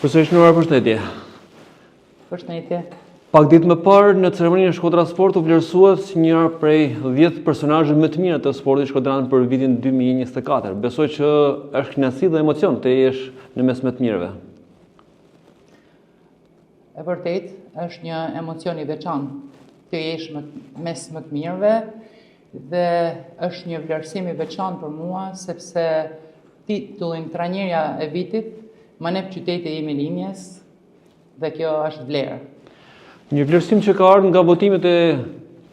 Profesor Nora, përshëndetje. Përshëndetje. Pak ditë më parë në ceremoninë e Shkodra Sport u vlerësuat një prej 10 personazhe më të mirë të sportit shkodran për vitin 2024. Besoj që është kënaqësi dhe emocion të jesh në mes më të mirëve. E vërtet, është një emocion i veçantë të jesh mes më të mirëve dhe është një vlerësim i veçantë për mua sepse titullin trajnerja e vitit më nep qyteti im i linjes dhe kjo është vlerë. Një vlerësim që ka ardhur nga votimet e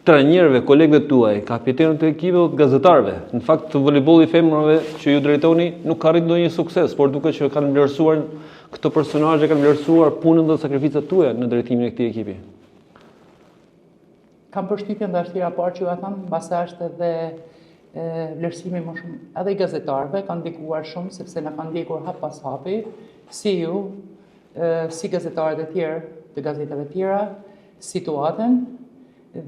trajnerëve, kolegëve tuaj, kapitenët e ekipeve, gazetarëve. Në fakt, voleybolli i femrave që ju drejtoni nuk ka arritur ndonjë sukses, por duket që kanë vlerësuar këto personazhe, kanë vlerësuar punën dhe sakrificat tuaja në drejtimin e këtij ekipi. Kam përshtypjen dhe është tira parë që ju a thamë, basa është edhe vlerësimi më shumë edhe i gazetarëve, kanë ndikuar shumë sepse na kanë ndjekur hap pas hapi, si ju, si gazetarët e tjerë të gazetave tjera, situatën,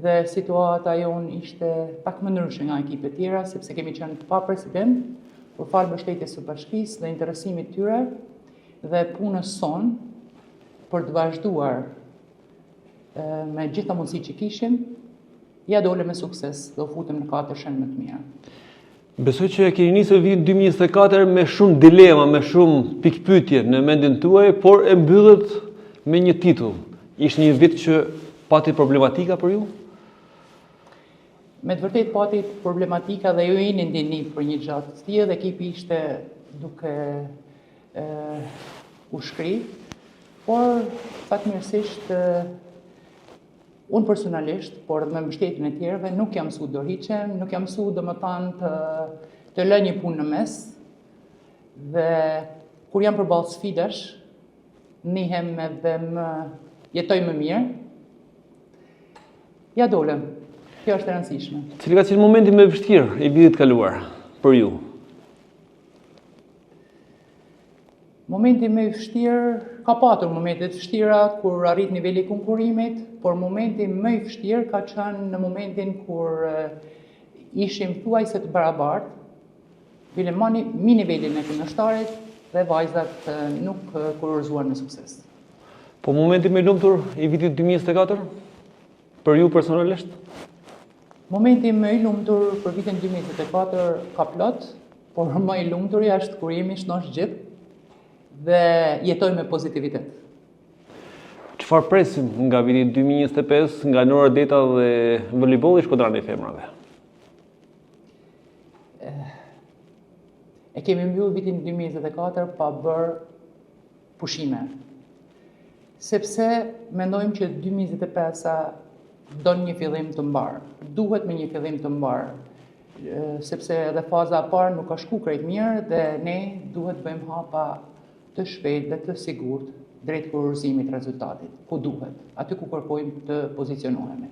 dhe situata jonë ishte pak më ndryshe nga ekipet tjera, sepse kemi qenë pa president, për falë mbështetjes së bashkisë dhe interesimit tyre dhe punës sonë për të vazhduar me gjitha mundësi që kishim, ja dole me sukses dhe u futëm në 4 shenjë më të mira. Besoj që e keni nisur vitin 2024 me shumë dilema, me shumë pikpyetje në mendin tuaj, por e mbyllet me një titull. Ishte një vit që pati problematika për ju? Me të vërtet pati problematika dhe ju jeni ndini për një gjatë të tillë dhe ekipi ishte duke u shkri, por fatmirësisht unë personalisht, por edhe me mbështetjen e tjerëve, nuk jam mësuar dorëhiqem, nuk jam mësuar domethënë të lë një punë në mes dhe kur jam përballë sfidash, nihem edhe jetoj më mirë. Ja dolem. Kjo është e rëndësishme. Cili ka qenë momenti më i vështirë i vitit kaluar për ju? Momenti më i vështirë, ka patur momente të vështira kur arrit niveli i konkurrimit, por momenti më i vështirë ka qenë në momentin kur ishim thuajse të barabartë, bile mi nivelin e kundërshtarit dhe vajzat nuk kurorëzuan me sukses. Po momenti më i lumtur i vitit 2024 për ju personalisht? Momenti më i lumtur për vitin 2024 ka plot, por më i lumturi është kur jemi shnosh gjithë dhe jetoj me pozitivitet. Çfarë presim nga viti 2025 nga Nora Deta dhe voleybolli shkodran i femrave? E kemi mbyllur vitin 2024 pa bërë pushime. Sepse mendojmë që 2025-a don një fillim të mbar. Duhet me një fillim të mbar. Sepse edhe faza e parë nuk ka shku krejt mirë dhe ne duhet bëjmë hapa të shpejt dhe të sigurt drejt kurorëzimit rezultatit, ku duhet, aty ku kërkojmë të pozicionohemi.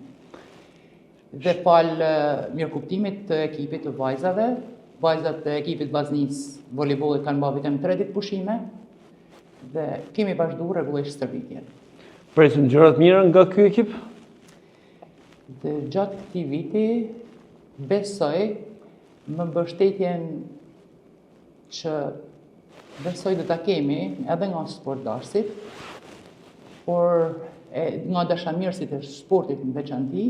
Dhe falë mirëkuptimit të ekipit të vajzave, vajzat e ekipit vazhnis voleybollit kanë bërë vetëm 3 ditë pushime dhe kemi vazhduar rregullisht stërvitjen. Presim gjëra të mira nga ky ekip? Dhe gjatë këtij viti besoj me mbështetjen që besoj dhe ta kemi edhe nga sportdarësit, por nga dashamirësit e sportit në veçanti,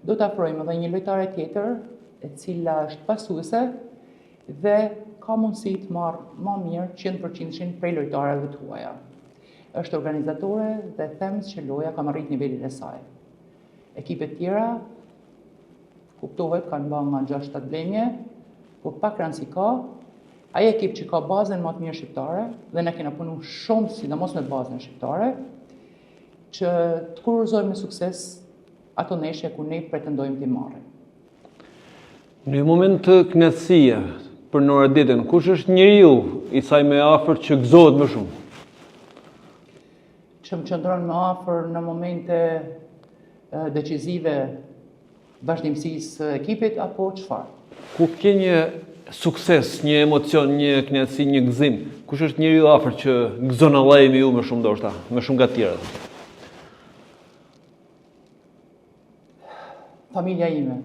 do të afrojmë edhe një lojtare tjetër e cila është pasuese dhe ka mundësi të marrë më mirë 100% prej lojtarëve të huaja. Është organizatore dhe them që loja ka arrit nivelin e saj. Ekipet tjera, kuptohet, kanë bërë nga 6-7 blemje, por pak rëndësi ka. Ai ekip që ka bazën më të mirë shqiptare, dhe ne kena punu shumë sidomos me bazën shqiptare, që të kurorëzojmë me sukses ato neshje ku ne pretendojmë t'i marrim. Në një moment të kënaqësie për Nora Detën, kush është njeriu i saj më afër që gëzohet më shumë? Që më qëndron më afër në momente decisive vazhdimësisë ekipit apo çfarë? Ku ke një sukses, një emocion, një kënaqësi, një gëzim, kush është njeriu i afër që gëzon Allahi me ju më shumë ndoshta, më shumë nga të tjerët? Familja ime.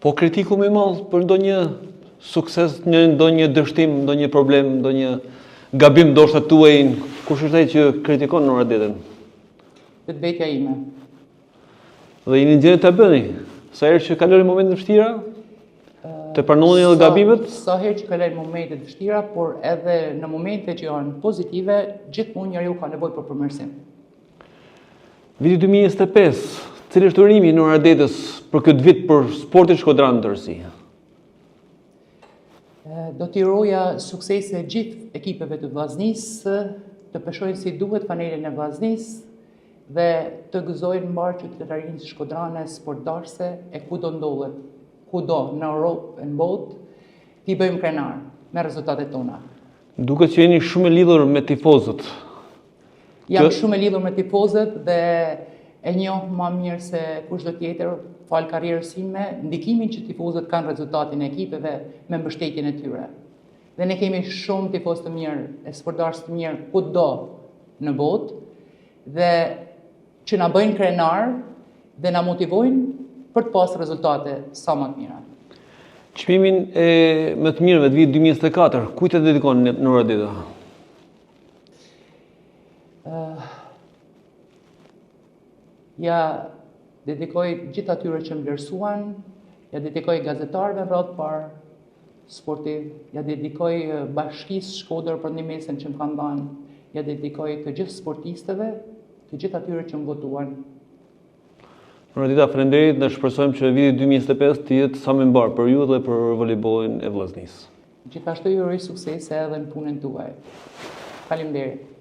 Po kritiku më i madh për ndonjë sukses, ndonjë dështim, ndonjë problem, ndonjë gabim ndoshta tuaj kush është ai që kritikon Noradetën? Vetvetja ime. Dhe jeni gjeni ta bëni? Sa herë që kaloni momente të vështira? Të pranoni edhe gabimet? Sa herë që kalojnë momente të vështira, por edhe në momente që janë pozitive, gjithmonë njeriu ka nevojë për përmirësim. Viti 2025, cili është urimi i Noradetës për këtë vit për sportin shkodran në tërësi? Do t'i uroja suksese gjithë ekipeve të vllaznisë, të peshojnë si duhet panelin e vllaznisë dhe të gëzojnë mbar qytetarinë shkodrane sportdarse e kudo ndodhet, kudo në Europë, në botë, t'i bëjmë krenar me rezultatet tona. Duket që jeni shumë e lidhur me tifozët. Jam shumë e lidhur me tifozët dhe e njoh më mirë se kushdo tjetër, fal karrierës time, ndikimin që tifozët kanë rezultatin e ekipeve me mbështetjen e tyre. Dhe ne kemi shumë tifozë të mirë, e sportdarës të mirë kudo në botë dhe që na bëjnë krenar dhe na motivojnë për të pasur rezultate sa më të mira. Çmimin e më të mirëve të vitit 2024, kujt e dedikon Noradeta? Ja dedikoj gjithë atyre që më vlerësuan, ja dedikoj gazetarëve rreth par sportiv, ja dedikoj bashkisë Shkodër për ndihmën që më kanë dhënë, ja dedikoj të gjithë sportistëve, të gjithë atyre që më votuan. Noradeta, faleminderit dhe shpresojmë që viti 2025 të jetë sa më i mbar për ju dhe për voleybollin e vllaznisë. Gjithashtu ju uroj suksese edhe në punën tuaj. Faleminderit.